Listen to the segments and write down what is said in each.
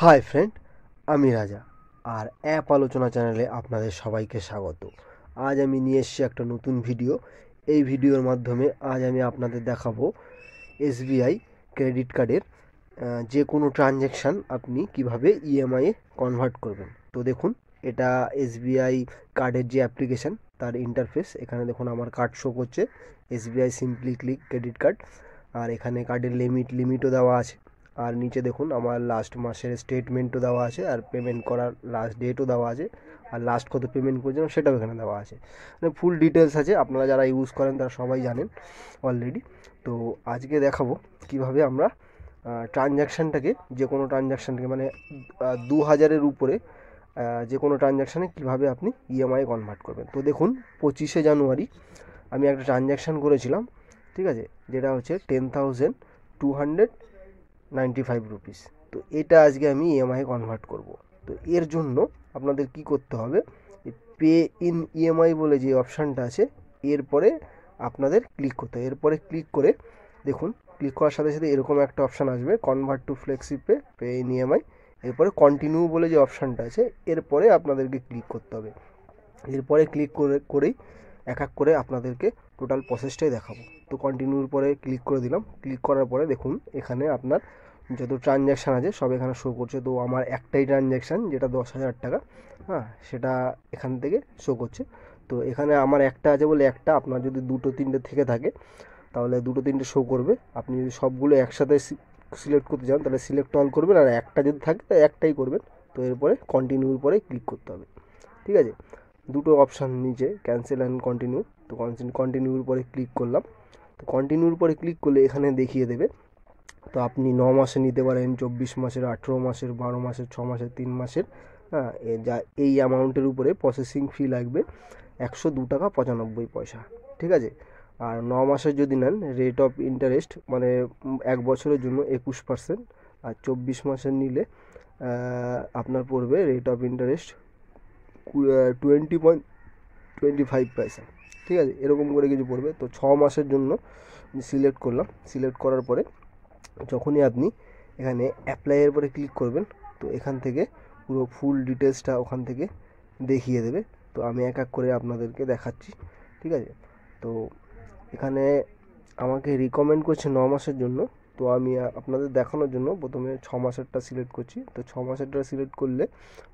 Hi friend, আমি রাজা। আর app আলোচনা চ্যানেলে আপনাদের সবাইকে স্বাগত। আজ আমি নিয়ে এসেছি একটা নতুন ভিডিও। এই ভিডিওর মাধ্যমে আজ আমি আপনাদের দেখাবো এসবিআই ক্রেডিট কার্ডের যে কোনো ট্রানজ্যাকশান আপনি কিভাবে ইএমআইয়ে কনভার্ট করবেন। তো দেখুন, এটা এসবিআই কার্ডের যে অ্যাপ্লিকেশান তার ইন্টারফেস। এখানে দেখুন আমার কার্ড শো করছে, SBI simply click credit card. আর এখানে কার্ডের লিমিটও দেওয়া আছে। আর নিচে দেখুন আমার লাস্ট মাসের স্টেটমেন্টও দেওয়া আছে, আর পেমেন্ট করার লাস্ট ডেটও দেওয়া আছে, আর লাস্ট কত পেমেন্ট করেছিলাম সেটাও এখানে দেওয়া আছে। মানে ফুল ডিটেলস আছে, আপনারা যারা ইউজ করেন তারা সবাই জানেন অলরেডি। তো আজকে দেখাবো কিভাবে আমরা ট্রানজ্যাকশানটাকে, যে কোনো ট্রানজ্যাকশানটাকে মানে 2000-এর উপরে যে কোনো ট্রানজ্যাকশানে কীভাবে আপনি ইএমআই কনভার্ট করবেন। তো দেখুন, 25শে জানুয়ারি আমি একটা ট্রানজ্যাকশান করেছিলাম, ঠিক আছে, যেটা হচ্ছে 10,295 রুপিস। তো এটা আজকে আমি ইএমআই কনভার্ট করব। তো এর জন্য আপনাদের কি করতে হবে, পে ইন ইএমআই বলে যে অপশানটা আছে এরপরে আপনাদের ক্লিক করতে হবে। এরপরে ক্লিক করে দেখুন, ক্লিক করার সাথে সাথে এরকম একটা অপশান আসবে, convert to flexi pay, pay in EMI. এরপরে কন্টিনিউ বলে যে অপশানটা আছে এরপরে আপনাদেরকে ক্লিক করতে হবে। এরপরে ক্লিক করেই এক এক করে আপনাদেরকে টোটাল প্রসেসটাই দেখাবো। তো কন্টিনিউর পরে ক্লিক করে দিলাম। ক্লিক করার পরে দেখুন এখানে আপনার যত ট্রানজ্যাকশান আছে সব এখানে শো করছে। তো আমার একটাই ট্রানজ্যাকশান, যেটা 10,000 টাকা, হ্যাঁ, সেটা এখান থেকে শো করছে। তো এখানে আমার একটা আছে বলে একটা, আপনার যদি দুটো তিনটে থেকে থাকে তাহলে দুটো তিনটে শো করবে। আপনি যদি সবগুলো একসাথে সিলেক্ট করতে চান তাহলে সিলেক্ট অল করবেন, আর একটা যদি থাকে তাহলে একটাই করবেন। তো এরপরে কন্টিনিউর পরে ক্লিক করতে হবে, ঠিক আছে। দুটো অপশান নিচে, ক্যান্সেল অ্যান্ড কন্টিনিউ। তো কন্টিনিউর পরে ক্লিক করলাম। তো কন্টিনিউর পরে ক্লিক করলে এখানে দেখিয়ে দেবে। তো আপনি 9 মাসে নিতে পারেন, 24 মাসের, 18 মাসের, 12 মাসের, 6 মাসের, 3 মাসের, হ্যাঁ। যা এই অ্যামাউন্টের উপরে প্রসেসিং ফি লাগবে 102 টাকা 95 পয়সা, ঠিক আছে। আর 9 মাসের যদি নেন, রেট অফ ইন্টারেস্ট মানে 1 বছরের জন্য 21%। আর 24 মাসের নিলে আপনার পড়বে রেট অফ ইন্টারেস্ট 20.25 পয়সা, ঠিক আছে, এরকম করে কিছু পড়বে। তো 6 মাসের জন্য সিলেক্ট করলাম। সিলেক্ট করার পরে যখনই আপনি এখানে অ্যাপ্লাইয়ের পরে ক্লিক করবেন, তো এখান থেকে পুরো ফুল ডিটেলসটা ওখান থেকে দেখিয়ে দেবে। তো আমি এক এক করে আপনাদেরকে দেখাচ্ছি, ঠিক আছে। তো এখানে আমাকে রিকমেন্ড করছে 9 মাসের জন্য। তো আমি আপনাদের দেখানোর জন্য প্রথমে 6 মাসেরটা সিলেক্ট করছি। তো 6 মাসেরটা সিলেক্ট করলে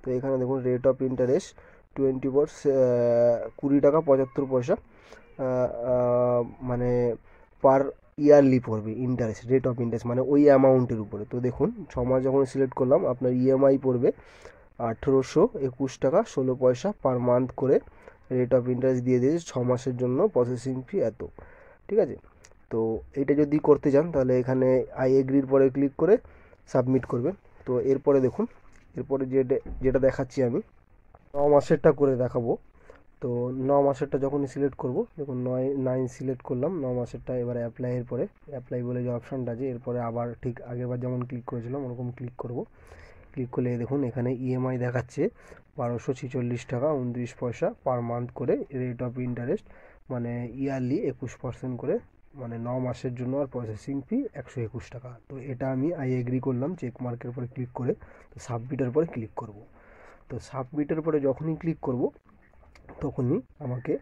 তো এখানে দেখুন রেট অফ ইন্টারেস্ট 20 টাকা 75 পয়সা, মানে পার ইয়ারলি পড়বে ইন্টারেস্ট, রেট অফ ইন্টারেস্ট মানে ওই অ্যামাউন্টের উপরে। তো দেখুন 6 মাস যখন সিলেক্ট করলাম, আপনার ইএমআই পড়বে 1821 টাকা 16 পয়সা পার মান্থ করে। রেট অফ ইন্টারেস্ট দিয়ে দিয়েছে 6 মাসের জন্য, প্রসেসিং ফি এত, ঠিক আছে। তো এটা যদি করতে চান তাহলে এখানে আই এগ্রির পরে ক্লিক করে সাবমিট করবেন। তো এরপরে দেখুন, এরপরে যেটা দেখাচ্ছি আমি 9 মাসেরটা করে দেখাবো। তো 9 মাসেরটা যখনই সিলেক্ট করব, দেখুন 9 সিলেক্ট করলাম 9 মাসেরটা। এবারে অ্যাপ্লাইয়ের পরে অ্যাপ্লাই বলে যে অপশানটা আছে এরপরে আবার ঠিক আগেরবার যেমন ক্লিক করেছিলাম ওরকম ক্লিক করব। ক্লিক করলে দেখুন এখানে ইএমআই দেখাচ্ছে 1246 টাকা 29 পয়সা পার মান্থ করে, রেট অফ ইন্টারেস্ট মানে ইয়ারলি 21% করে, মানে 9 মাসের জন্য। আর প্রসেসিং ফি 121 টাকা। তো এটা আমি আই এগ্রি করলাম চেক মার্কের পরে ক্লিক করে। তো সাবমিটের পরে ক্লিক করব। তো সাবমিটের পরে যখনই ক্লিক করব তখনই আমাকে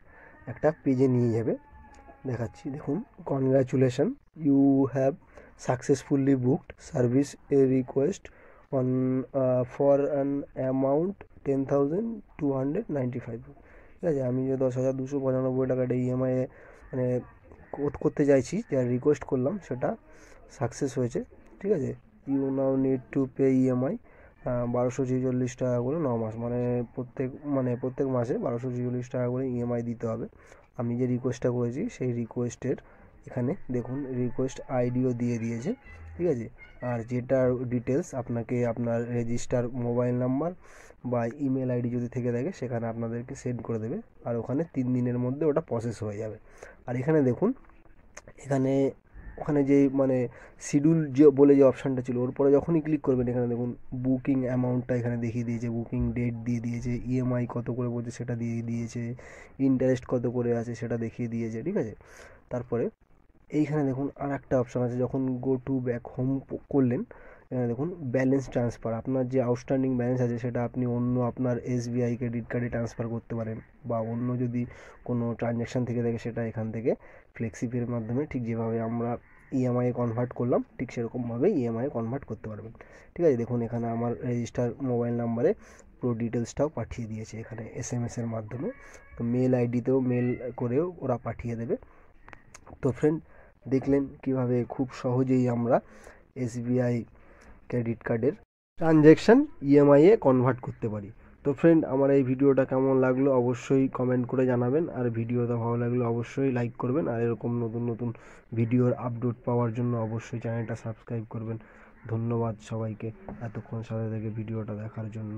একটা পেজে নিয়ে যাবে, দেখাচ্ছি দেখুন, congratulation, you have successfully booked service a request on for an amount 10,295, ঠিক আছে। আমি যে 10,295 টাকাটা ইএমআই মানে করতে চাইছি, যার রিকোয়েস্ট করলাম সেটা সাকসেস হয়েছে, ঠিক আছে। You now need to pay EMI 1246 টাকা করে 9 মাস, প্রত্যেক মাসে 1246 টাকা করে ইএমআই দিতে হবে। আমি যে রিকোয়েস্টটা করেছি সেই রিকোয়েস্টের এখানে দেখুন রিকোয়েস্ট আইডিও দিয়ে দিয়েছে, ঠিক আছে। আর যেটার ডিটেলস আপনাকে আপনার রেজিস্টার মোবাইল নাম্বার বা ইমেল আইডি যদি থেকে থাকে সেখানে আপনাদেরকে সেন্ড করে দেবে। আর ওখানে 3 দিনের মধ্যে ওটা প্রসেস হয়ে যাবে। আর এখানে দেখুন, এখানে ওখানে যেই মানে শিডিউল যে বলে যে অপশানটা ছিল ওর পরে যখনই ক্লিক করবেন এখানে দেখুন বুকিং অ্যামাউন্টটা এখানে দেখিয়ে দিয়েছে, বুকিং ডেট দিয়ে দিয়েছে, ইএমআই কত করে বলছে সেটা দিয়ে দিয়েছে, ইন্টারেস্ট কত করে আছে সেটা দেখিয়ে দিয়েছে, ঠিক আছে। তারপরে এইখানে দেখুন আর একটা অপশান আছে, যখন গো টু ব্যাক হোম করলেন এখানে দেখুন ব্যালেন্স ট্রান্সফার, আপনার যে আউটস্ট্যান্ডিং ব্যালেন্স আছে সেটা আপনি অন্য আপনার SBI ক্রেডিট কার্ডে ট্রান্সফার করতে পারেন, বা অন্য যদি কোনো ট্রানজ্যাকশান থেকে থাকে সেটা এখান থেকে ফ্লেক্সিপের মাধ্যমে ঠিক যেভাবে আমরা ইএমআই কনভার্ট করলাম ঠিক সেরকমভাবে ইএমআই কনভার্ট করতে পারবেন। ঠিক আছে, দেখুন এখানে আমার রেজিস্টার মোবাইল নাম্বারে পুরো ডিটেলসটাও পাঠিয়ে দিয়েছে এখানে SMS-এর মাধ্যমে। তো মেল আইডিতেও মেল করেও ওরা পাঠিয়ে দেবে। তো ফ্রেন্ড, দেখলেন কিভাবে খুব সহজেই আমরা SBI ক্রেডিট কার্ডের ট্রানজ্যাকশান ইএমআইয়ে কনভার্ট করতে পারি। তো ফ্রেন্ড, আমার এই ভিডিওটা কেমন লাগলো অবশ্যই কমেন্ট করে জানাবেন, আর ভিডিওটা ভালো লাগলে অবশ্যই লাইক করবেন, আর এরকম নতুন নতুন ভিডিওর আপডেট পাওয়ার জন্য অবশ্যই চ্যানেলটা সাবস্ক্রাইব করবেন। ধন্যবাদ সবাইকে এতক্ষণ সাথে থেকে ভিডিওটা দেখার জন্য।